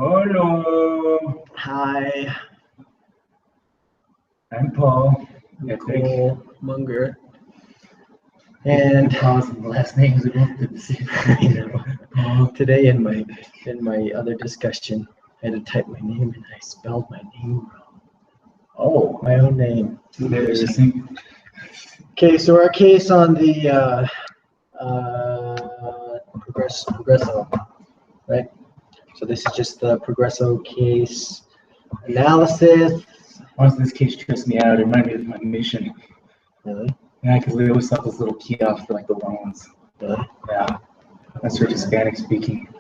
Hello. Hi, I'm Paul. Nicole Munger. And Paul's last names are both the same. Today in my other discussion, I had to type my name and I spelled my name wrong. Oh, My own name. embarrassing. Okay, so our case on the Progreso, right? So this is just the Progreso case analysis. Once this case trips me out, it reminded me of my mission. Really? Yeah, because we always saw those little kiosks for like the loans. Really? Yeah, that's for Hispanic speaking.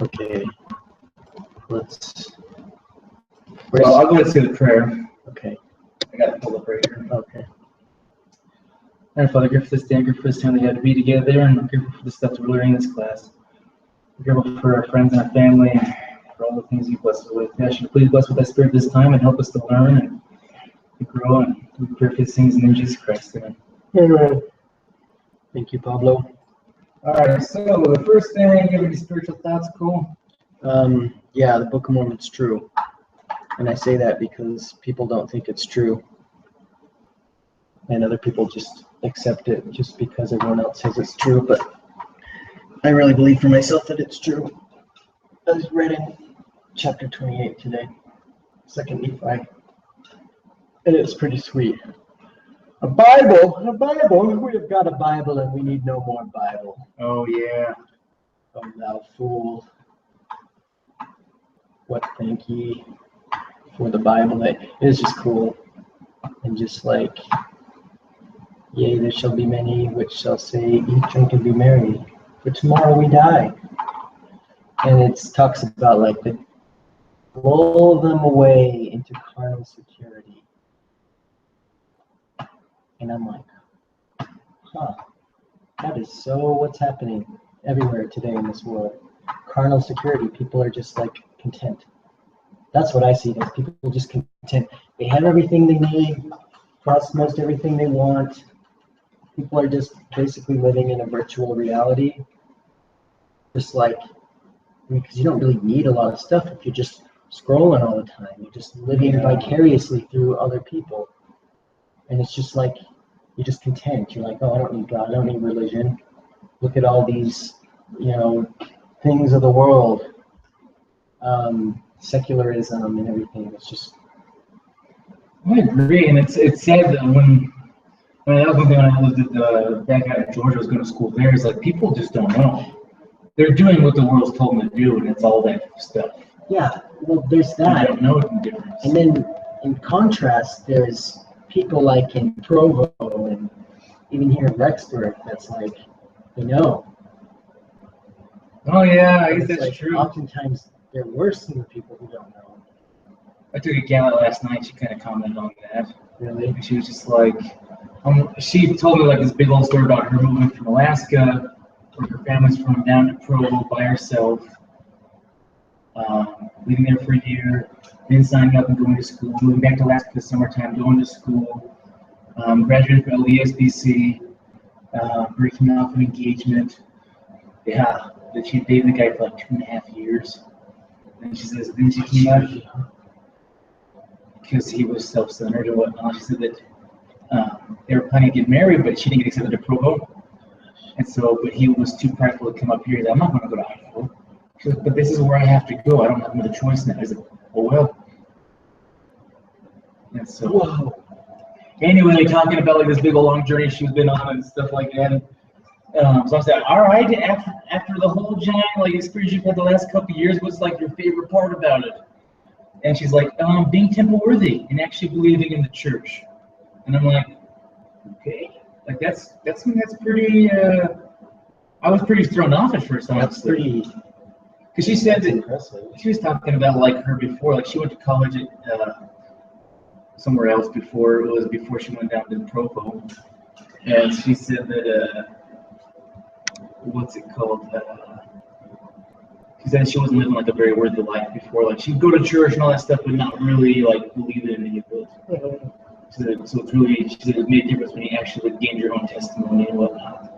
Okay. Let's. Well, I'll go ahead and say the prayer. Okay. I got to pull up right here. Okay. And Father, grateful for this day, I'm grateful for this time that we had to be together, and I'm grateful for the stuff that we're learning in this class. I'm grateful for our friends and our family, and for all the things you bless us with. I ask you to please bless with that spirit this time and help us to learn and to grow, and we pray for these things in the name of Jesus Christ. Amen. Amen. Thank you, Pablo. All right, so the first thing, you have any spiritual thoughts, Cole? Yeah, the Book of Mormon's true. And I say that because people don't think it's true. And other people just accept it just because everyone else says it's true. But I really believe for myself that it's true. I was read in chapter 28 today, 2nd Nephi. And it's pretty sweet. A Bible, we have got a Bible and we need no more Bible. Oh, yeah. Oh, thou fool. What think ye for the Bible? It is just cool. And just like, yea, there shall be many which shall say, eat, drink, and be merry, for tomorrow we die. And it talks about like the lull them away into carnal security. And I'm like, huh, that is so what's happening everywhere today in this world. Carnal security, people are just like content. That's what I see as people just content. They have everything they need, plus most everything they want. People are just basically living in a virtual reality. Just like, because you don't really need a lot of stuff if you're just scrolling all the time. You're just living vicariously through other people. And it's just like, you're just content. You're like, oh, I don't need God. I don't need religion. Look at all these, things of the world. Secularism and everything. It's just. I agree, and it's sad that when that was one thing when I lived at back out in Georgia, I was going to school there, is like people just don't know. They're doing what the world's told them to do, and it's all that stuff. Yeah, well, there's that. They don't know the difference. And then in contrast, there's people like in Provo and even here in Rexburg that's like, they know. Oh, yeah, I guess that's like, true. Oftentimes, they're worse than the people who don't know. I took a gal out last night. She kind of commented on that. Really? And she was just like, she told me like this big old story about her moving from Alaska, where her family's from, down to Provo by herself, living there for a year, then signing up and going to school, moving back to Alaska for the summertime, going to school, graduating from LDSBC, breaking off an engagement. Yeah, that she dated the guy for like 2.5 years. And she says, then she came out because he was self-centered and whatnot. She said that they were planning to get married, but she didn't get accepted to Provo. And so, but he was too prideful to come up here. He's like, I'm not going to go to Idaho. She said, but this is where I have to go. I don't have another choice now. He's like, oh, well. And so, Whoa. Anyway, talking about like this big old long journey she's been on and stuff like that. So I said, all right, after the whole giant like experience you've had the last couple of years, what's like your favorite part about it? And she's like, being temple worthy and actually believing in the church. And I'm like, okay, like that's pretty. I was pretty thrown off at first. That's pretty. Because she said that impressive. she was talking about like her before, like she went to college at somewhere else before she went down to Provo, and she said that what's it called? She said she wasn't living like a very worthy life before. Like she'd go to church and all that stuff, but not really like believe in any of it. So it's really, she said it made a difference when you actually gained your own testimony and whatnot.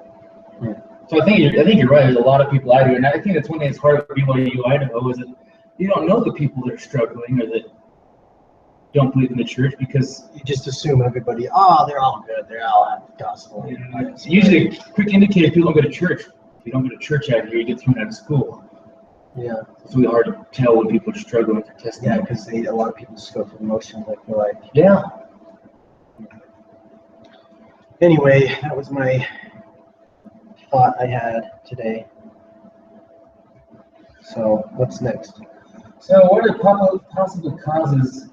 Yeah. So I think you're right. There's a lot of people out here, and I think that's one thing that's hard for BYU Idaho is that you don't know the people that are struggling or that don't believe in the church, because You just assume everybody, oh, they're all good, they're all at the gospel. it's usually a quick indicator if people don't go to church. If you don't go to church out here, you get thrown out of school. Yeah, It's really hard to tell when people are struggling with their testimony. yeah, because a lot of people just go through the motions. I feel like. Yeah. Anyway, that was my thought I had today. So what's next? So, what are the possible causes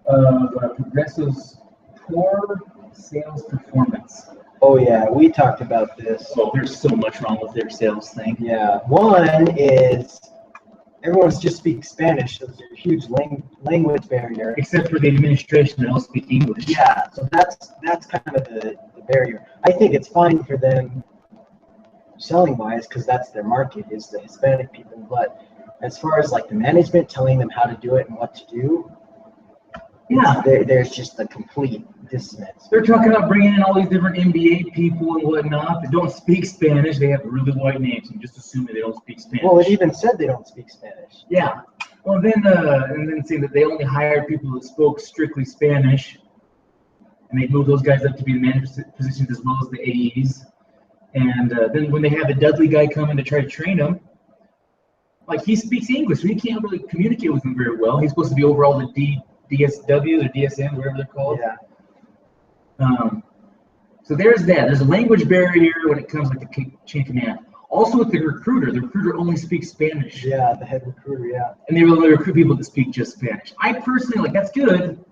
of Progreso's poor sales performance? Oh yeah, we talked about this. So there's so much wrong with their sales thing. Yeah, one is everyone just speaks Spanish, so there's a huge language barrier. Except for the administration that all speak English. Yeah, so that's kind of the barrier. I think it's fine for them selling wise because that's their market is the Hispanic people. But as far as like the management telling them how to do it and what to do, Yeah. there's just a complete dissonance. They're talking about bringing in all these different MBA people and whatnot that don't speak Spanish. They have really white names and just assuming they don't speak Spanish. Well, it even said they don't speak Spanish. Yeah. Well, then saying that they only hired people that spoke strictly Spanish, and they moved those guys up to be the management positions as well as the AEs. And then when they have the Dudley guy come in to try to train him, like he speaks English, so he can't really communicate with him very well. He's supposed to be over all the DSW or DSM, whatever they're called. Yeah. So there's that. There's a language barrier when it comes like the chain of command. Also with the recruiter only speaks Spanish. Yeah, the head recruiter, yeah. And they only recruit people that speak just Spanish. I personally, like, that's good,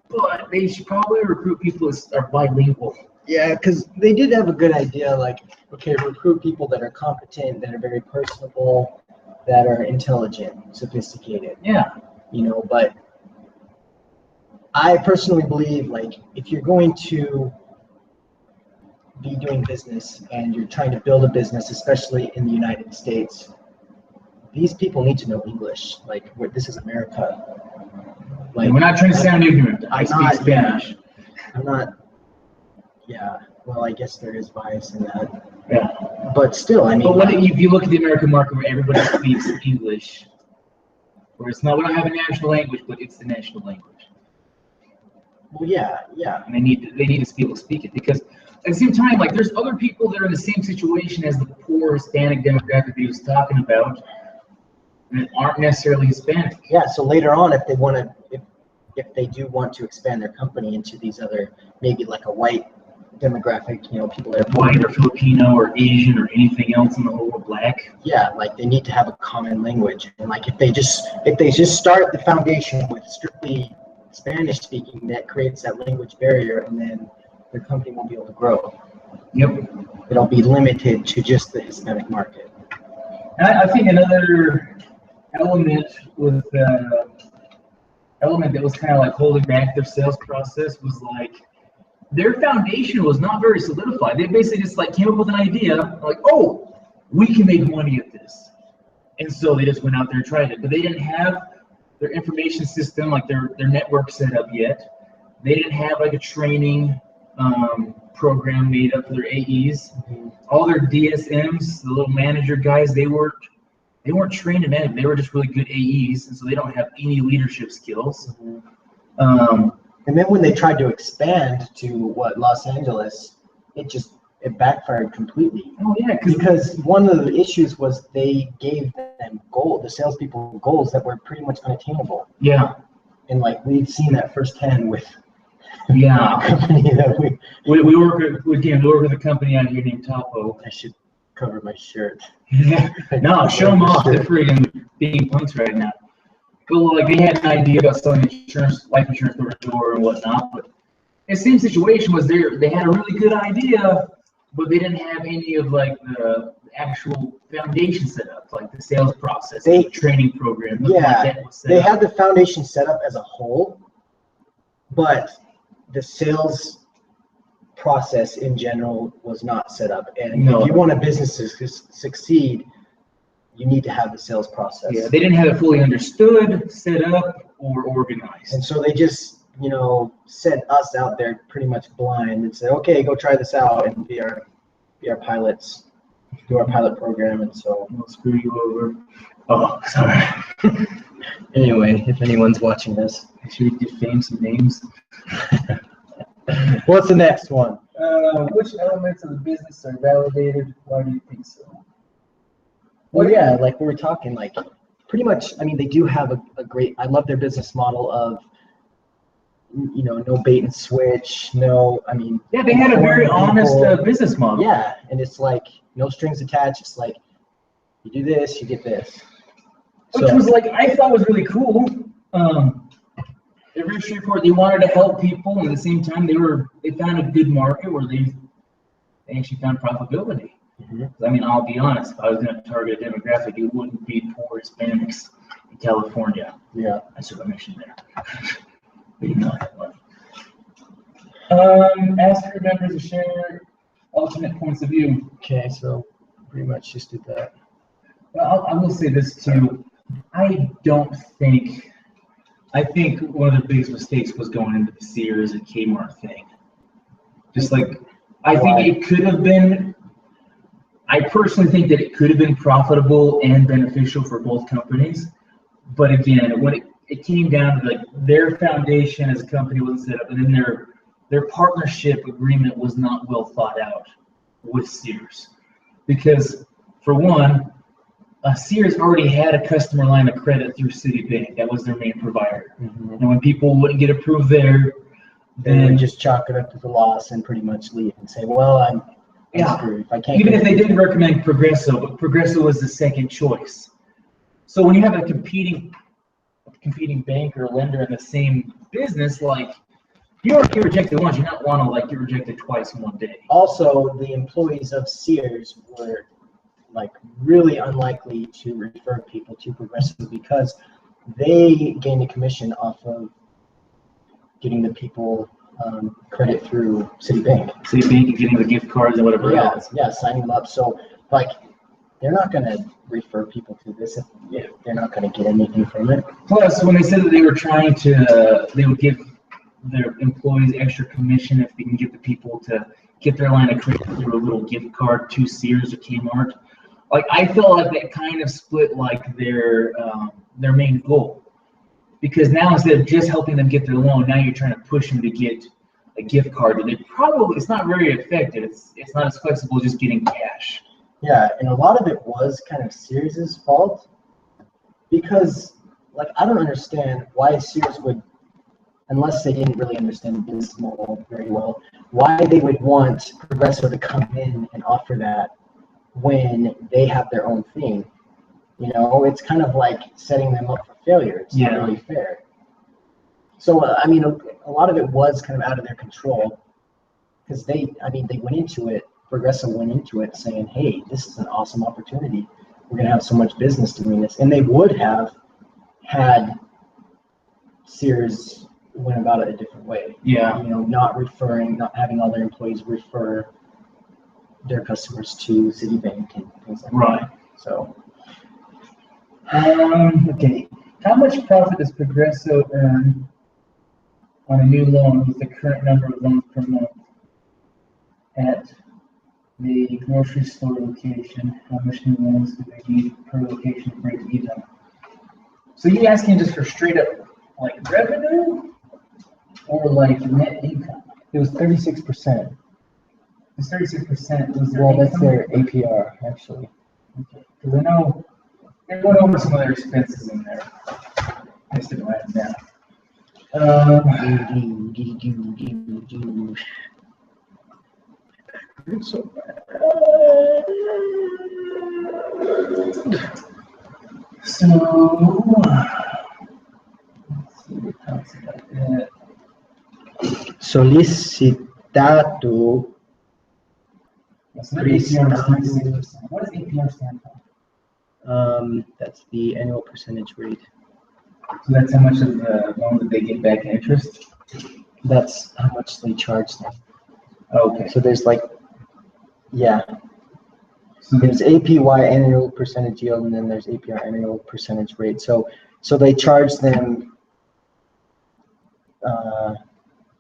but they should probably recruit people that are bilingual. Yeah, because they did have a good idea, like, okay, recruit people that are competent, that are very personable, that are intelligent, sophisticated. Yeah. You know, but I personally believe, like, if you're going to be doing business and you're trying to build a business, especially in the United States, these people need to know English. Like, this is America. Like, And we're not trying to sound ignorant. I speak Spanish. Yeah, I'm not. Yeah. Well, I guess there is bias in that. Yeah. But still, I mean. But if you look at the American market where everybody speaks English, where it's not, we don't have a national language, but it's the national language. Well, yeah. And they need to be able to speak it, because at the same time, like, there's other people that are in the same situation as the poor Hispanic demographic that he was talking about that aren't necessarily Hispanic. Yeah. So later on, if they want to, if they do want to expand their company into these other, maybe like a white demographic, you know, people that are White or Filipino or Asian or anything else in the whole world, black. Yeah, like they need to have a common language, and like if they just start the foundation with strictly Spanish speaking, that creates that language barrier, and then their company won't be able to grow. Yep. It'll be limited to just the Hispanic market. And I think another element that was kind of like holding back their sales process was like their foundation was not very solidified. They basically just like came up with an idea, like, oh, we can make money at this. And so they just went out there and tried it. But they didn't have their information system, like their network set up yet. They didn't have like a training program made up for their AEs. Mm-hmm. All their DSMs, the little manager guys, they weren't trained in management. They were just really good AEs, and so they don't have any leadership skills. Mm-hmm. And then when they tried to expand to Los Angeles, it backfired completely. Oh yeah, because one of the issues was they gave them the salespeople goals that were pretty much unattainable. Yeah. And like we've seen that firsthand with a company that we work with a company out here named Topo. I should cover my shirt. No, show them off. They're freaking being punks right now. But like they had an idea about selling insurance, life insurance door to door and whatnot. But the same situation was they had a really good idea, but they didn't have any of like the actual foundation set up, like the sales process, the training program. Yeah, they had the foundation set up as a whole, but the sales process in general was not set up. And if you want a business to succeed, you need to have the sales process. Yeah, they didn't have it fully understood, set up, or organized. And so they just, sent us out there pretty much blind and said, okay, go try this out and be our pilots. do our pilot program, and so We'll screw you over. Oh, sorry. anyway, if anyone's watching this, Should we defame some names? what's the next one? Which elements of the business are validated? Why do you think so? Well, yeah, like we were talking, like pretty much. I mean, they do have a great. I love their business model of, you know, no bait and switch, no. I mean, Yeah, they had a very honest people. business model. Yeah, and it's like no strings attached. It's like you do this, you get this. Which was like, I thought was really cool. They're very straightforward. They wanted to help people, and at the same time, they found a good market where they actually found profitability. I mean, I'll be honest. If I was going to target a demographic, it wouldn't be poor Hispanics in California. Yeah, I sort of mentioned there. But you know that one. Ask your members to share alternate points of view. okay, so pretty much just did that. Well, I will say this too. I think one of the biggest mistakes was going into the Sears and Kmart thing. Just like, I think it could have been, I personally think that it could have been profitable and beneficial for both companies. But again, when it came down to like their foundation as a company wasn't set up, and then their partnership agreement was not well thought out with Sears. Because for one, Sears already had a customer line of credit through Citibank. That was their main provider. And when people wouldn't get approved there, They then would just chalk it up to the loss and pretty much leave and say, well, I'm screwed. If I can't even get if they didn't recommend Progreso, but Progreso was the second choice. So when you have a competing bank or lender in the same business, like you already get rejected once, you not want to like get rejected twice in one day. Also, the employees of Sears were like really unlikely to refer people to Progreso because they gained a commission off of getting the people credit through Citibank. Citibank and getting the gift cards and whatever else. Yeah, signing them up. So like they're not going to refer people to this if they're not going to get anything from it. Plus, when they said that they were trying to, they would give their employees extra commission if they can get the people to get their line of credit through a little gift card to Sears or Kmart. Like I felt like that kind of split like their main goal, because now instead of just helping them get their loan, now you're trying to push them to get a gift card that it's not very effective. It's not as flexible as just getting cash. Yeah, and a lot of it was kind of Sears' fault because like I don't understand why Sears would, unless they didn't really understand the business model very well, why they would want Progreso to come in and offer that when they have their own thing. You know, it's kind of like setting them up for failure. It's not really fair. So, I mean, a lot of it was kind of out of their control because they went into it, Progreso went into it saying, hey, this is an awesome opportunity. We're going to have so much business doing this. And they would have had Sears went about it a different way. Yeah. You know, not having all their employees refer their customers to Citibank and things like that. So, okay. How much profit does Progreso earn on a new loan with the current number of loans per month at the grocery store location? How much new loans do they need per location to break even? So you asking just for straight up like revenue or like net income? it was 36%. It's 36% was their Well, that's income? their APR, actually. Okay, because I know they went over some of their expenses in there. I just didn't write them down. It's so bad. So, let's see what talks about that. Solicitado. So their APR is 36%. What does APR stand for? That's the annual percentage rate. So that's how much of the loan that they get back in interest? That's how much they charge them. Okay. So there's like, So there's APY, annual percentage yield, and then there's APR, annual percentage rate. So they charge them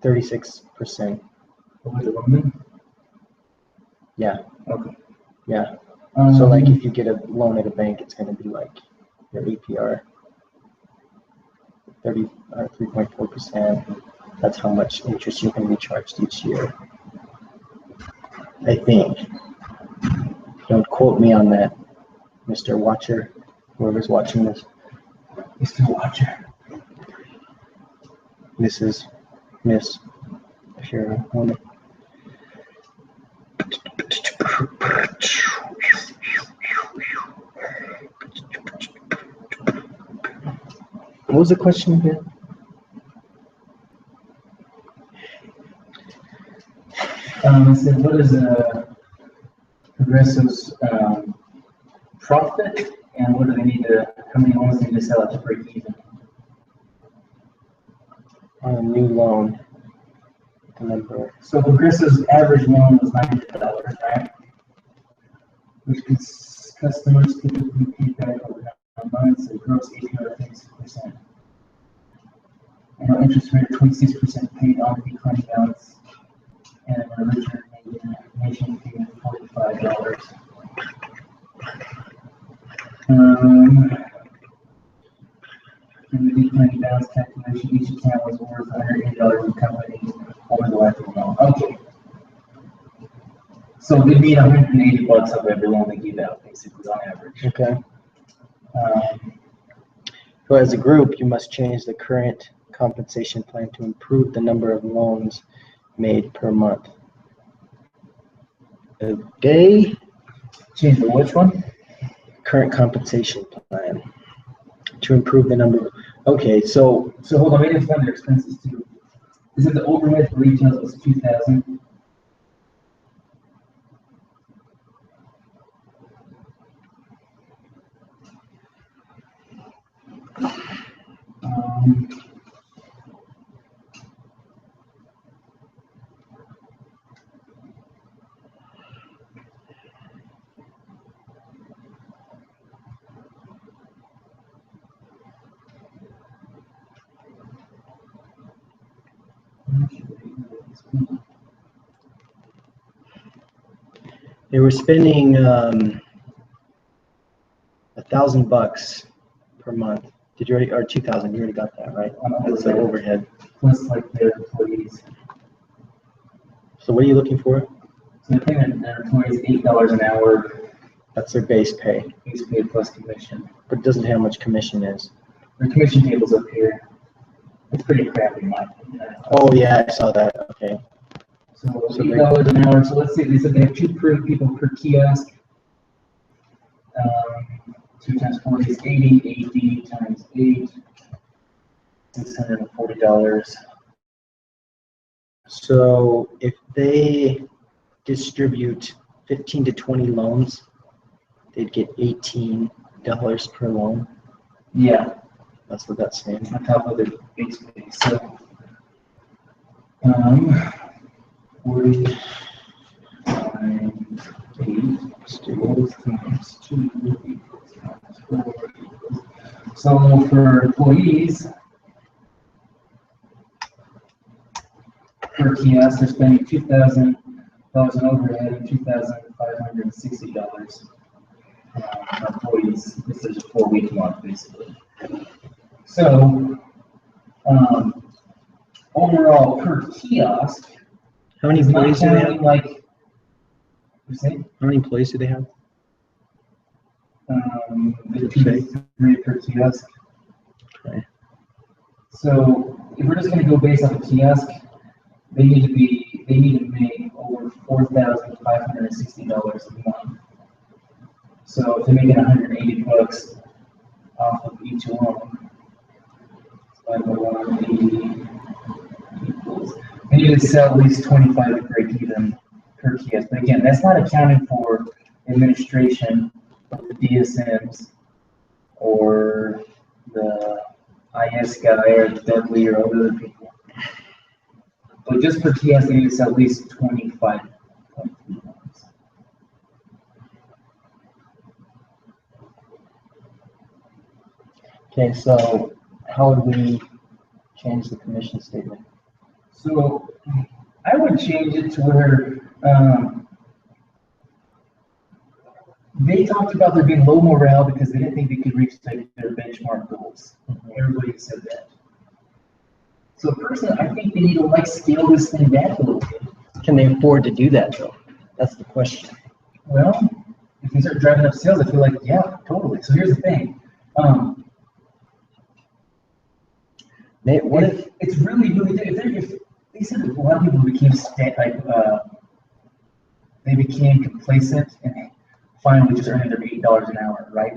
36%. what was it, 1 million? Yeah. Okay. Yeah. So like if you get a loan at a bank, it's going to be like your APR 30 or 3.4%. That's how much interest you can be charged each year. I think. Don't quote me on that, Mr. Watcher, whoever's watching this. Mr. Watcher. This is Miss, if you're a woman. What was the question again? I said, what is Progreso's profit, and what do they need to, how many loans do they need to sell it to break even? On a new loan, the number. So Progreso's average loan was $900, right? Which customers typically pay back over 9 months at gross APR of 36%. And our interest rate of 26% paid on the declining balance, and an origination fee of $45. In the declining balance calculation, each account was worth $180 in company over the life of the loan. Okay. So they need $180 of every loan they give out, basically, on average. Okay. So as a group, you must change the current compensation plan to improve the number of loans made per month. Okay. Change the which one? Current compensation plan to improve the number. Okay, so hold on, maybe it's under expenses too. Is it the overhead for retail was $2,000? they were spending $1,000 per month. Did you already, or 2,000? You already got that, right? That's the overhead. Plus like their employees. So what are you looking for? So they're paying their employees $8 an hour. That's their base pay. Base pay plus commission. But it doesn't have how much commission is. The commission table's up here. It's pretty crappy, in my opinion. Oh yeah, I saw that. Okay. So $8 an hour. So let's say they said they have 2 people per kiosk. 2 times 4 is 80. 80 times 8. $640. So if they distribute 15 to 20 loans, they'd get $18 per loan. Yeah. That's what that's saying. On top of the base pay. So 40 times 8 times 2 equals times 4 equals. So for employees per kiosk, they're spending $2,000 in overhead and $2,560 for employees. This is a 4-week month, basically. So overall per kiosk, How many employees do they have? like, you say? How many employees do they have? The 2 to 3 per kiosk. Okay. So if we're just going to go based on the kiosk, they need to make over $4,560 a month. So if they're making $180 off of each loan, divided by 180 equals. They need to sell at least 25 to break even per kiosk. But again, that's not accounting for administration of the DSMs or the IS guy or the Dudley or other people. But just per kiosk, they need to sell at least 25. Okay, so how would we change the commission statement? So I would change it to where they talked about there being low morale because they didn't think they could reach their benchmark goals. Everybody said that. So personally, I think they need to like scale this thing back a little bit. Can they afford to do that though? That's the question. Well, if they start driving up sales, I feel like, yeah, totally. So here's the thing. What if It's really, really, if they said a lot of people became they became complacent and finally just earning their $8 an hour, right?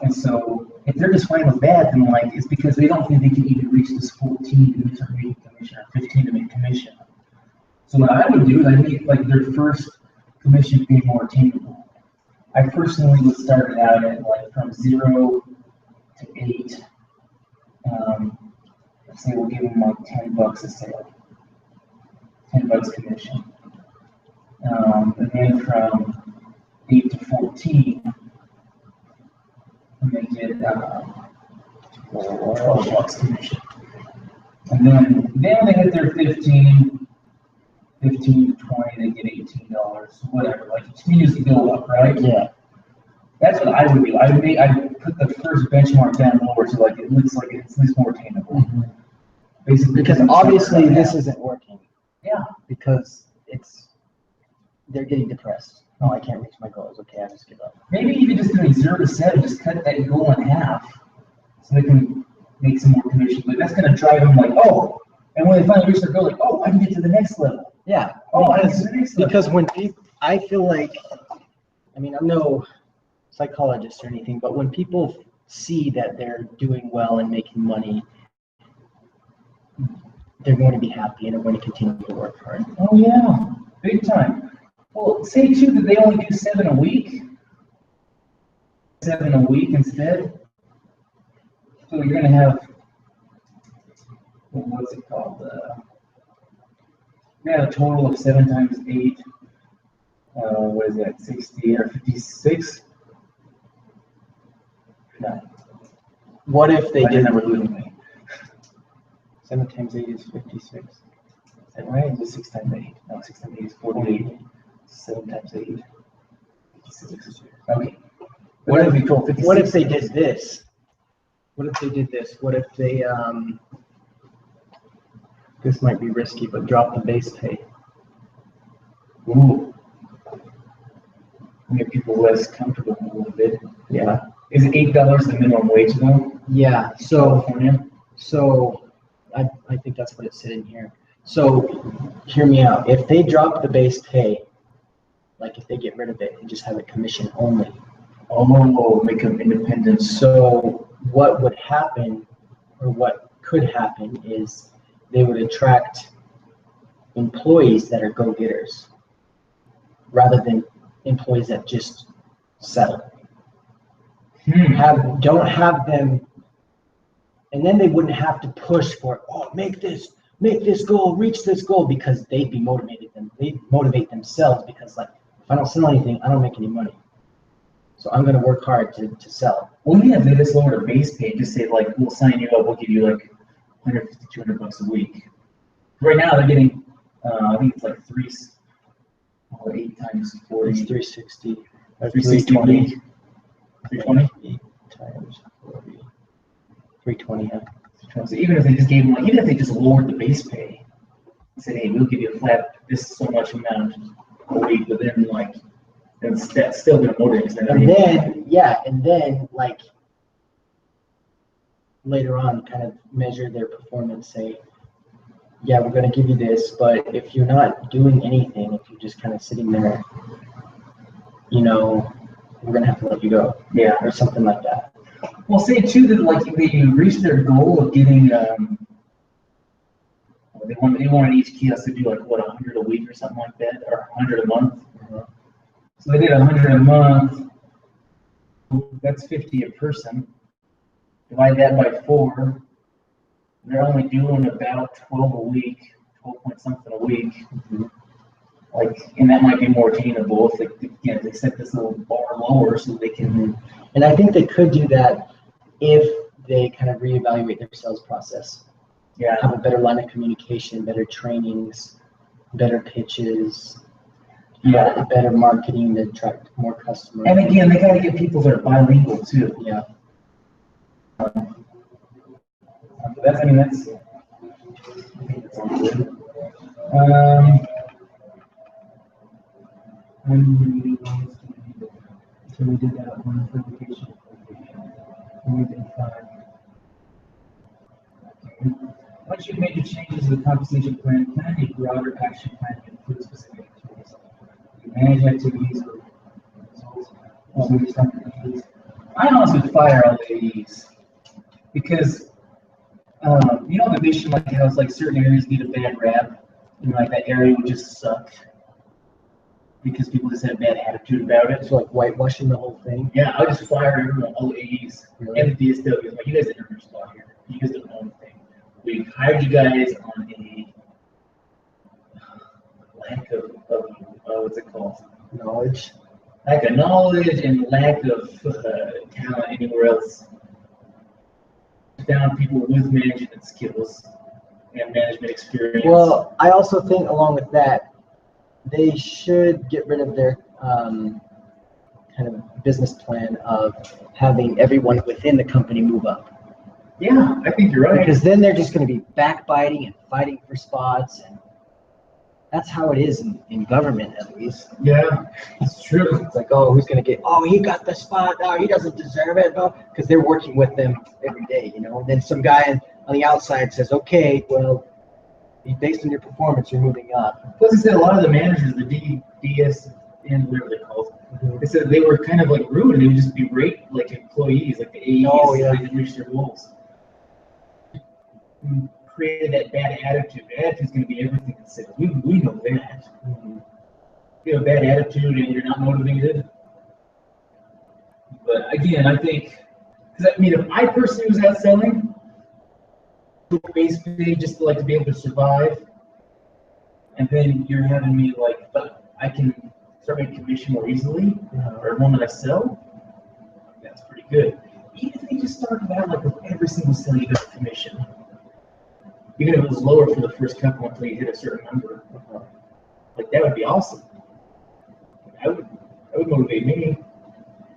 And so if they're just fine with that, then like it's because they don't think they can even reach this 14 to make commission or 15 to make commission. So what I would do is I'd make like their first commission be more attainable. I personally would start it out at like from 0 to 8. Let's say we'll give them like $10 a sale, $10 commission. And then from 8 to 14, make it $12 commission. And then when they hit their 15 to 20, they get $18, whatever. Like it continues to go up, right? Yeah. That's what I would do. I'd put the first benchmark down lower so like it looks like it's at least more attainable. Basically, because obviously this isn't working. Yeah. Because they're getting depressed. Oh, I can't reach my goals. Okay, I just give up. Maybe even just doing 0 to 7, just cut that goal in half so they can make some more commission. But that's going to drive them like, oh, and when they finally reach their goal, like, oh, I can get to the next level. Yeah. Oh, I can get to the next level. Because when people, I feel like, I mean, I'm no psychologist or anything, but when people see that they're doing well and making money, they're going to be happy and they're going to continue to work hard. Oh, yeah, big time. Well, say too that they only do 7 a week. 7 a week instead. So you're gonna have what's it called? You have a total of 7 times 8. What is that? 60 or 56? No. What if they did number losing me? 7 times 8 is 56. Is that right? It was 6 times 8. No, 6 times 8 is 48. 7 times 8. 56. Okay. What if they did this? What if they did this? What if they this might be risky, but drop the base pay? Ooh. Make people less comfortable a little bit. Yeah. Is it $8 the minimum wage though? Yeah. So California. So I think that's what it said in here. So hear me out. If they drop the base pay, like if they get rid of it and just have it commission only. Oh, make them independent. So what would happen, or what could happen, is they would attract employees that are go-getters rather than employees that just settle. Don't have them, and then they wouldn't have to push for, oh, make this goal, reach this goal, because they'd be motivated. They'd motivate themselves because, like, if I don't sell anything, I don't make any money. So I'm going to work hard to sell. Well, yeah, if they just lower the base pay, just say, like, we'll sign you up, we'll give you like $150, $200 a week. Right now they're getting, I think it's like 8 times 40. It's 360. 360. 320? 8 times 40. 320, yeah. So even if they just gave them, like, even if they just lowered the base pay, said, hey, we'll give you a flat this so much amount a week, but then like that's still gonna motivate them. And then like later on kind of measure their performance, say, yeah, we're gonna give you this, but if you're not doing anything, if you're just kind of sitting there, you know, we're gonna have to let you go. Yeah. Or something like that. Well, say too that like if they reach their goal of getting they wanted each kiosk to do like what, 100 a week or something like that, or 100 a month. So they did 100 a month. That's 50 a person. Divide that by 4. They're only doing about 12 a week, 12 point something a week. Like, and that might be more attainable if they set this little bar lower so they can. And I think they could do that if they kind of reevaluate their sales process. Yeah. Have a better line of communication, better trainings, better pitches, Yeah. better marketing to attract more customers. And again, they got to get people that are bilingual too. Yeah. That's, I think that's all good. So we did that one for vacation. And we did 5. Okay. Once you've made your changes to the compensation plan, plan a broader action plan to include specific activities. You manage activities or results. I honestly fire all the AEs because you know the mission like how it's like certain areas get a bad rap, and like that area would just suck because people just had a bad attitude about it. So like whitewashing the whole thing. Yeah, I would just fire everyone, all AEs Really? and the DSWs. Like, you guys didn't earn your spot here. You guys didn't own anything. We hired you guys on a lack of what's it called? Knowledge. Lack of knowledge and lack of talent anywhere else. Down people with management skills and management experience. Well, I also think along with that, they should get rid of their kind of business plan of having everyone within the company move up. Yeah, I think you're right. Because then they're just going to be backbiting and fighting for spots, and that's how it is in government, at least. Yeah, it's true. It's like, oh, who's going to get? Oh, he got the spot. Oh, he doesn't deserve it. Because they're working with them every day, you know. And then some guy on the outside says, okay, well, based on your performance, you're moving up. Plus, he said a lot of the managers, the DS and whatever they call it, they said they were kind of like rude, and they would just berate like employees, like the AEs, Oh, yeah. they didn't reach their goals. Created that bad attitude. Attitude's going to be everything in sales. We know that. Mm-hmm. If you have a bad attitude and you're not motivated. But again, I think, because I mean, if I personally was out selling, base pay just to, like, to be able to survive, and then you're having me like, but I can start making commission more easily for everyone that I sell. That's pretty good. Even if they just started out like with every single sale you got a commission. Even if it was lower for the first couple until you hit a certain number, like that would be awesome. That would motivate me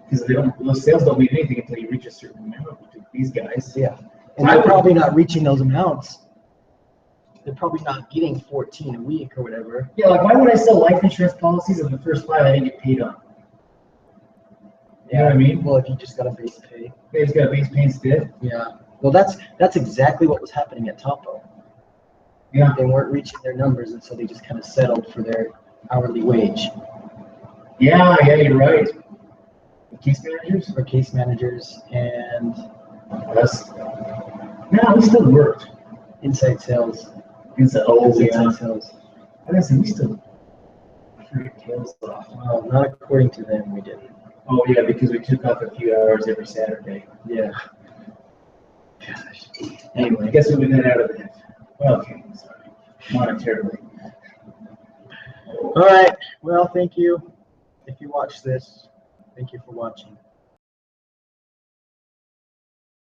because those sales don't mean anything until you reach a certain amount to these guys. Yeah, and they're probably not reaching those amounts. They're probably not getting 14 a week or whatever. Yeah, like why would I sell life insurance policies if the first 5 I didn't get paid on? You know what I mean? Well, if you just got a base pay. They just got a base pay instead. Yeah. Well, that's exactly what was happening at Topo. Yeah. They weren't reaching their numbers, and so they just kind of settled for their hourly wage. Yeah, you're right. Case managers? For case managers and Us. No, we still worked. inside sales. Inside Sales. I guess we still freaking tails off. Well, not according to them, we didn't. Oh yeah, because we took off a few hours every Saturday. Yeah. Gosh. Anyway, I guess we would get out of that. Well, okay, sorry. Monetarily. All right. Well, thank you. If you watch this, thank you for watching.